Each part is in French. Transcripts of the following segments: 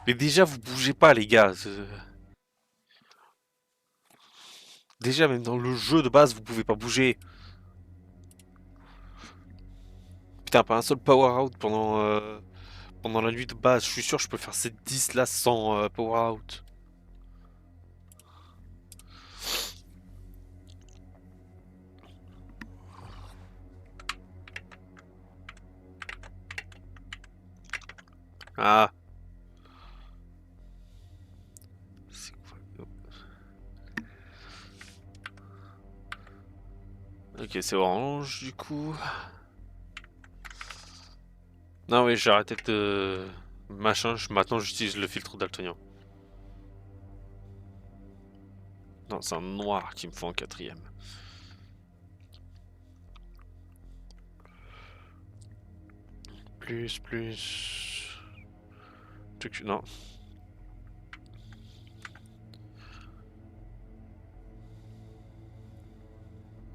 Mais déjà, vous bougez pas, les gars. Déjà, même dans le jeu de base, vous pouvez pas bouger. Putain, pas un seul power out pendant la nuit de base. Je suis sûr que je peux faire ces 10 là sans power out. Ah. C'est quoi? Ok, c'est orange du coup. Non, oui, j'ai arrêté de. Machin, maintenant j'utilise le filtre daltonien. Non, c'est un noir qu'il me faut en quatrième. Plus. Non.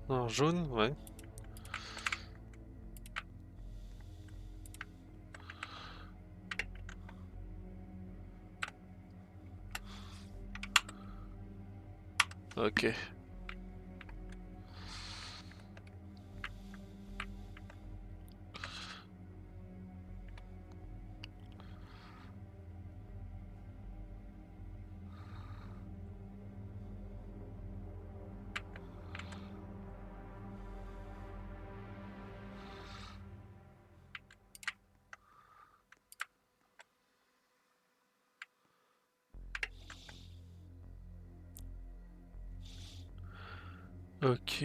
Non, jaune, ouais. Ok. Ok.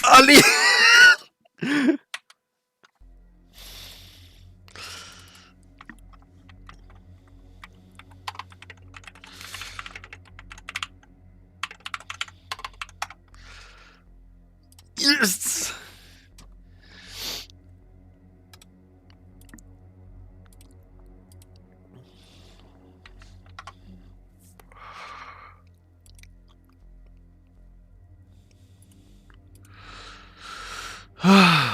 Allez. Yes. Ah.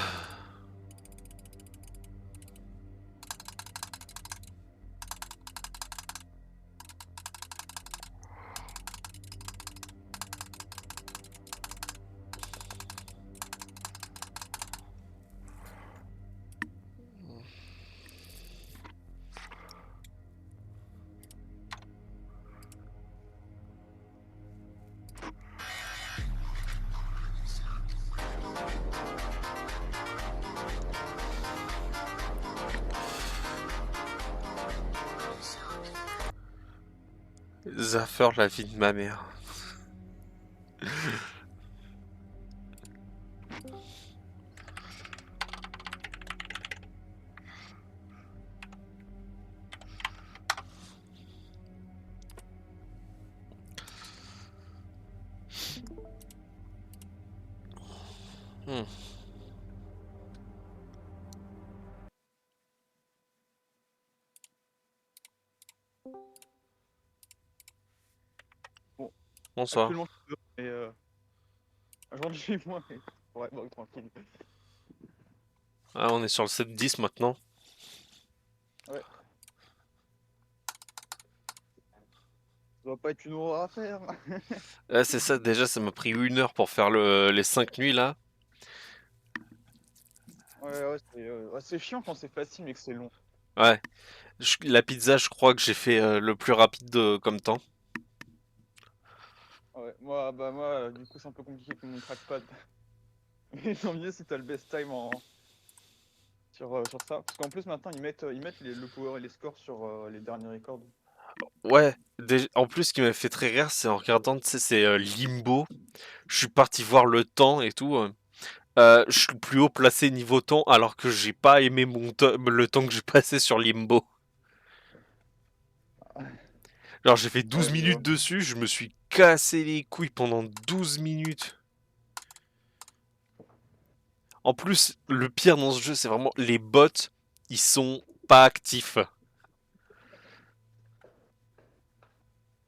Zaffer, la vie de ma mère. Hmm. Bon, Bonsoir. actuellement, je suis dehors, mais je rentre chez moi, mais ouais, bon, tranquille. Ah, on est sur le 7-10 maintenant. Ouais. doit pas être une horreur à faire. Ouais, c'est ça, déjà, ça m'a pris 1 heure pour faire les 5 nuits là. Ouais, c'est chiant quand c'est facile mais que c'est long. Ouais, la pizza, je crois que j'ai fait le plus rapide comme temps. Ouais, moi, du coup, c'est un peu compliqué avec mon trackpad. Mais tant mieux si t'as le best time sur ça. Parce qu'en plus, maintenant, ils mettent le power et les scores sur les derniers records. Ouais, en plus, ce qui m'a fait très rire, c'est en regardant, tu sais, c'est Limbo. Je suis parti voir le temps et tout. Je suis le plus haut placé niveau temps, alors que j'ai pas aimé le temps que j'ai passé sur Limbo. Alors, j'ai fait 12 Ouais, je minutes vois. dessus, je me suis cassé les couilles pendant 12 minutes. En plus, le pire dans ce jeu, c'est vraiment les bots, ils sont pas actifs.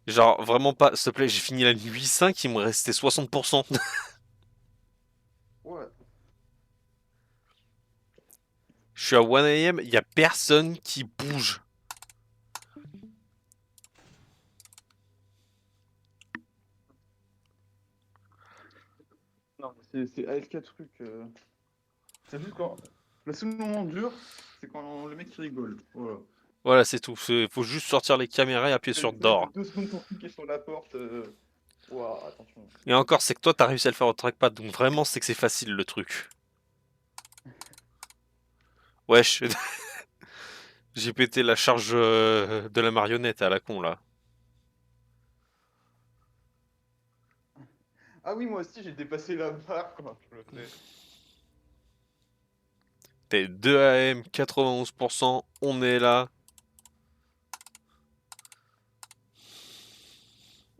Genre, vraiment pas. S'il te plaît, j'ai fini la nuit 5, il me restait 60%. Ouais. Je suis à 1 AM, il y a personne qui bouge. Non, c'est AFK truc. C'est juste quand. Le seul moment dur, c'est quand le mec il rigole. Voilà. Voilà, c'est tout. Faut juste sortir les caméras et appuyer sur T'as d'or. 2 secondes pour cliquer sur la porte. Ouah, attention. Et encore, c'est que toi, t'as réussi à le faire au trackpad, donc vraiment, c'est que c'est facile le truc. Wesh, j'ai pété la charge de la marionnette à la con là. Ah oui, moi aussi, j'ai dépassé la barre quand je le fais. T'es 2 AM, 91%, on est là.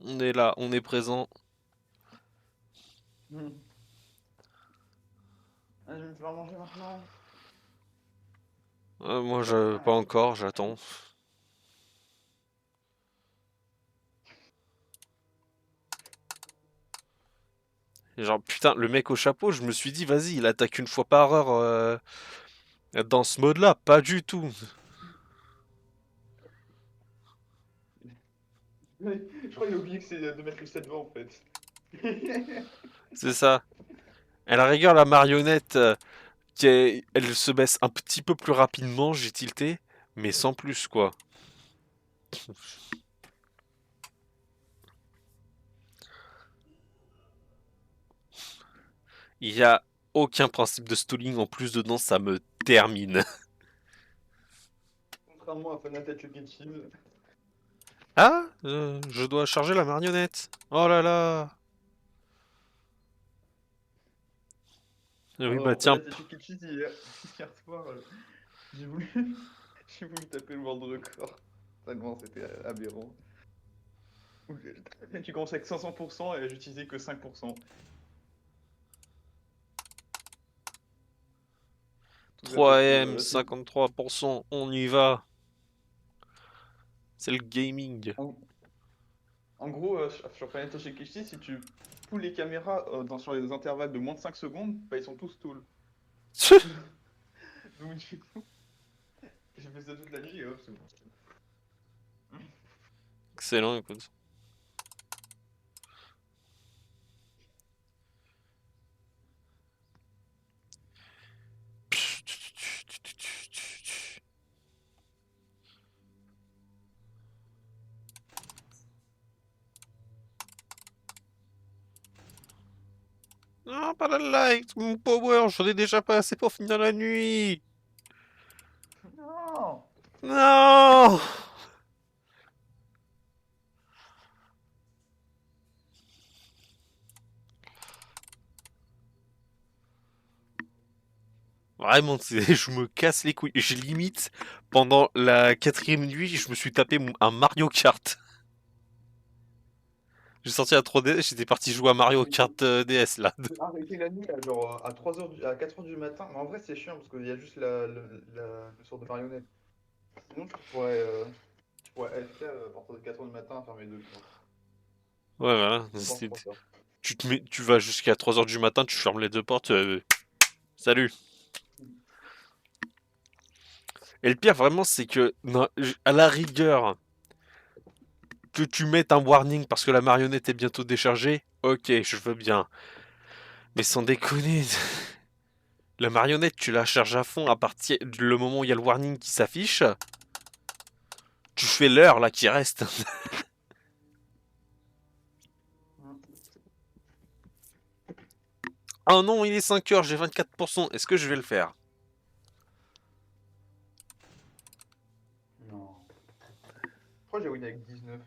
On est là, on est présent. Hmm. Ah, je vais me faire manger maintenant. Moi, pas Ah. encore, j'attends. Et genre, putain, le mec au chapeau, je me suis dit, vas-y, il attaque une fois par heure dans ce mode-là. Pas du tout. Je crois qu'il a oublié que c'est de mettre le 7 devant en fait. C'est ça. À la rigueur, la marionnette, elle se baisse un petit peu plus rapidement, j'ai tilté, mais sans plus, quoi. Il y a aucun principe de stalling en plus dedans, ça me termine. Contrairement à Fanatec Chuck E. Cheese. Ah, je dois charger la marionnette. Oh là là. Oui, bah Alors, tiens. Fanatec Chuck E. Cheese, hier soir, j'ai voulu, j'ai voulu taper le world record. Tellement c'était aberrant. Tu commences avec 500% et j'utilisais que 5%. Tout ça parce que 3M, 53%, on y va. C'est le gaming. en, en gros, sur Fanatec Chuck E. Cheese, si tu poules les caméras sur les intervalles de moins de 5 secondes, bah, ils sont tous stall. Donc du coup, j'ai fait ça toute la nuit et hop, c'est bon. Excellent, écoute. Non, pas la light, mon power, j'en ai déjà pas assez pour finir la nuit. Non! Non! Vraiment, je me casse les couilles. J'ai limite, pendant la 4ème nuit, je me suis tapé un Mario Kart. J'ai sorti la 3DS, j'étais parti jouer à Mario Kart DS là. J'ai arrêté la nuit à genre à 3 heures à 4 heures du matin. Mais en vrai, c'est chiant parce qu'il y a juste le sort de marionnette. Sinon, tu pourrais AFK à partir de 4 heures du matin à faire mes deux, quoi. Ouais, voilà. Je pense pour ça. Tu vas jusqu'à 3 heures du matin, tu fermes les deux portes. Salut. Et le pire vraiment, c'est que à la rigueur, Que tu mettes un warning parce que la marionnette est bientôt déchargée, ok, je veux bien. Mais sans déconner, la marionnette, tu la charges à fond à partir du moment où il y a le warning qui s'affiche. Tu fais l'heure là qui reste. Oh non, il est 5 heures, j'ai 24%. Est-ce que je vais le faire? Non. Je crois que j'ai win avec 19.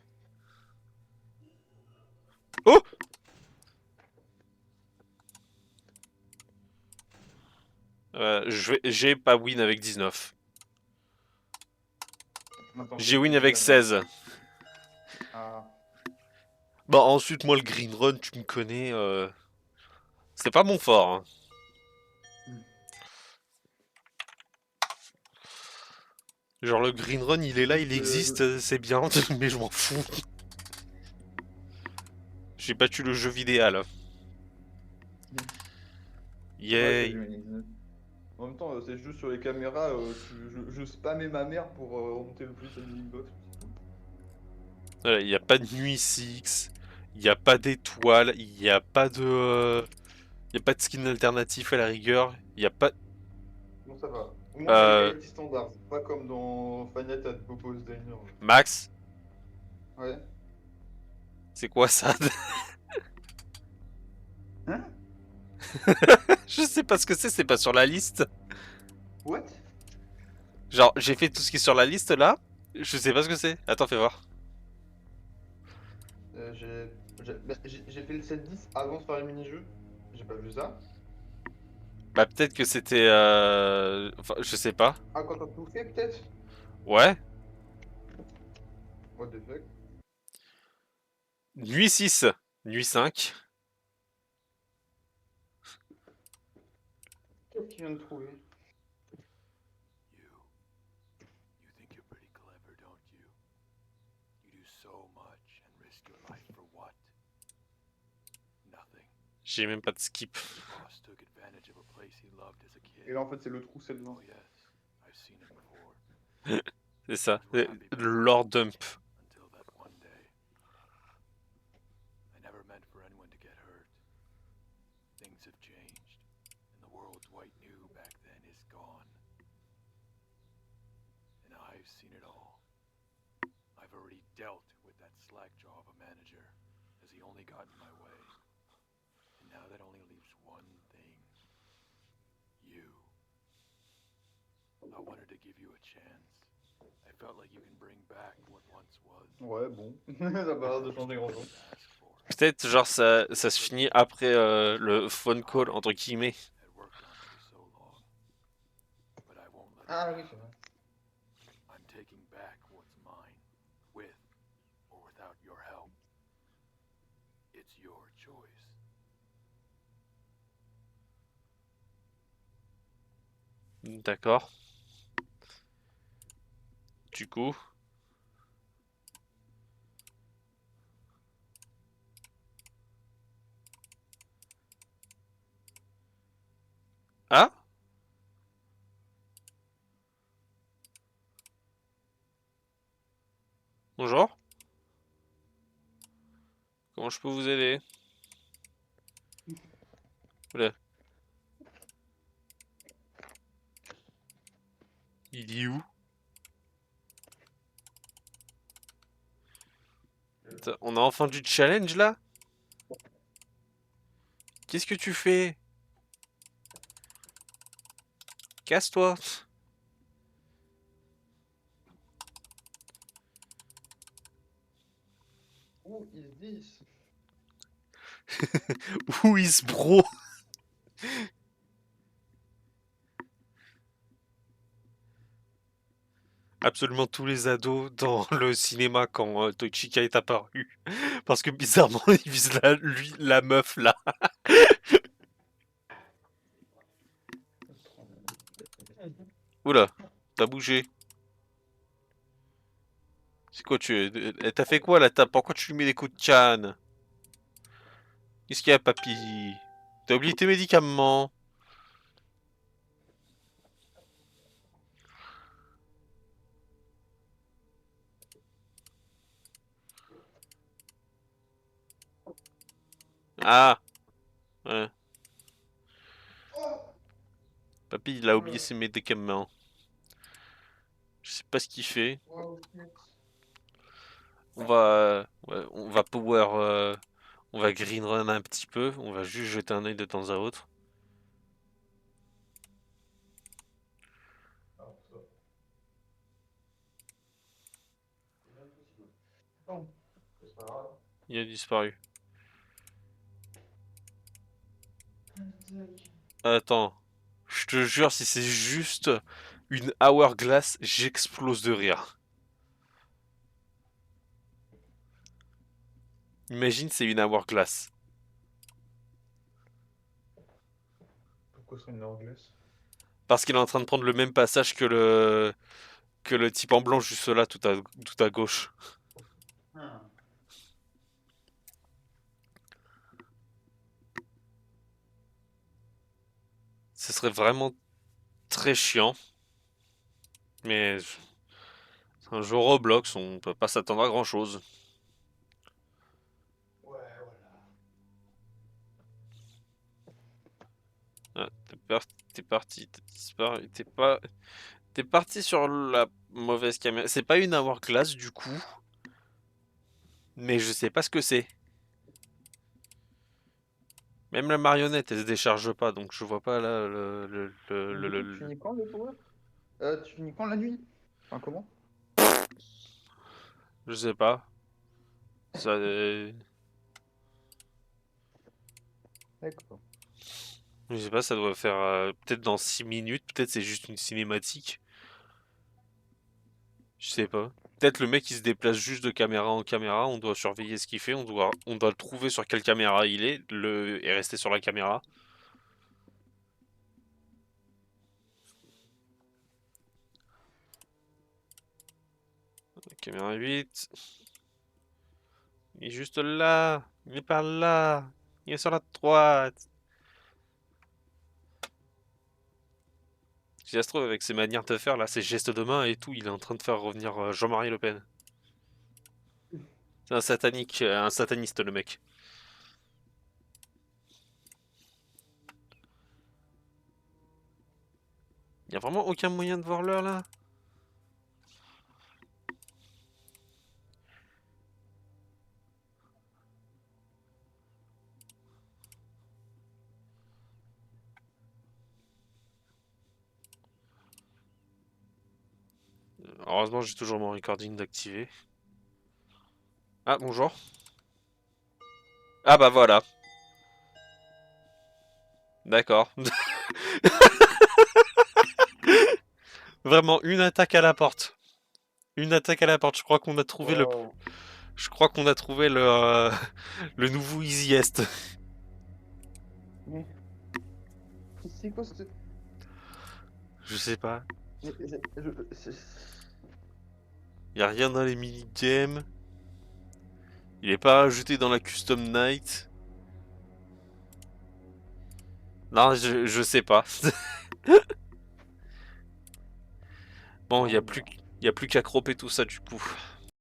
Oh, j'ai pas win avec 19. Attends, J'ai c'est win qui avec la meilleure? 16. Ah. Bah ensuite, moi, le green run, tu me connais. C'est pas mon fort, hein. Hmm. Genre, le green run, il est là, il Juste, existe, c'est bien, mais je m'en fous. J'ai battu le jeu vidéo. Ouais, t'as Yay. vu win avec 19. En même temps, c'est juste sur les caméras, je spammais ma mère pour remonter le plus vite à l'inbox, c'est tout. Il n'y a pas de nuit 6, il n'y a pas d'étoiles, il n'y a pas de... il y a pas de skin alternatif à la rigueur, il n'y a pas... Bon, ça va. Au moins, on a les Euh, qualités standards. C'est pas comme dans Final at Bobo's Diner. Max, Ouais. c'est quoi ça? Hein? Je sais pas ce que c'est pas sur la liste. What? Genre, j'ai fait tout ce qui est sur la liste là, je sais pas ce que c'est. Attends, fais voir. J'ai fait le 7-10 avant de faire les mini-jeux. J'ai pas vu ça. Bah peut-être que c'était... Enfin, je sais pas. Ah, quand t'as tout fait, peut-être? Ouais. What the fuck? Nuit 6, nuit 5. Qu'est-ce qu'il vient de trouver? You. You think you're pretty clever, don't you? You do so much and risk your life for what? Nothing. J'ai même pas de skip. Your boss took advantage of a place he loved as a kid. Et là, en fait, c'est le trou, c'est dedans. Oh yes, I've seen it before. C'est ça. Kids were happy Le Lord Dump. until that one day. I never meant for anyone to get hurt. Things have changed, and the world Dwight knew back then is gone. And I've seen it all. I've already dealt with that slackjaw of a manager, as he only got in my way. And now that only leaves one thing. You. I wanted to give you a chance. I felt like you can bring back what once was. Ouais, bon. Ça a pas l'air de changer grand-chose. Ask for. Peut-être genre ça se finit après le phone call entre guillemets. Had worked on for so long. But I won't let Ah it oui, go. c'est vrai. I'm taking back what's mine, with or without your help. It's your choice. D'accord. Du coup. Ah? Bonjour. Comment je peux vous aider? Oula. Il est où? Attends, on a enfin du challenge là? Qu'est-ce que tu fais? Casse-toi. Who is this? Où is bro? Absolument tous les ados dans le cinéma quand Toichika est apparu. Parce que bizarrement, il vise la meuf là. Oula, t'as bougé. C'est quoi t'as fait quoi là? Pourquoi tu lui mets des coups de canne? Qu'est-ce qu'il y a, papy? T'as oublié tes médicaments? Ah, ouais. Papy, il a oublié ses médicaments. Je sais pas ce qu'il fait. On va power, on va green run un petit peu. On va juste jeter un œil de temps à autre. Il a disparu. Attends, je te jure, si c'est juste une hourglass, j'explose de rire. Imagine, c'est une hourglass. Pourquoi c'est une anglaise? Parce qu'il est en train de prendre le même passage que le type en blanc juste là, tout à gauche. Ce serait vraiment très chiant. Mais c'est un jeu Roblox, on peut pas s'attendre à grand chose. Ouais, Ah, t'es parti, t'as disparu, t'es parti sur la mauvaise caméra. C'est pas une hourglass du coup, mais je sais pas ce que c'est. Même la marionnette, elle se décharge pas, donc je vois pas là voilà. Du coup, tu finis quand le power? Tu finis quand la nuit? Enfin, comment? je sais pas. Ça, D'accord. je sais pas, ça doit faire peut-être dans 6 minutes, peut-être c'est juste une cinématique. Je sais pas. Peut-être le mec il se déplace juste de caméra en caméra, on doit surveiller ce qu'il fait, on doit le trouver sur quelle caméra il est, et rester sur la caméra. Caméra 8. Il est juste là. Il est par là. Il est sur la droite. Si ça se trouve, avec ses manières de faire, là, ses gestes de main et tout, il est en train de faire revenir Jean-Marie Le Pen. C'est un sataniste, le mec. Y a vraiment aucun moyen de voir l'heure, là? Heureusement, j'ai toujours mon recording d'activé. Ah, bonjour. Ah bah voilà. D'accord. Vraiment, une attaque à la porte. Une attaque à la porte. Je crois qu'on a trouvé le... Wow. Je crois qu'on a trouvé le nouveau Easiest. Mais c'est quoi ce... Je sais pas. Mais Y a rien dans les mini-games. Il est pas ajouté dans la custom night. Non, je sais pas. Bon, Ah, y a plus qu'à cropper tout ça du coup.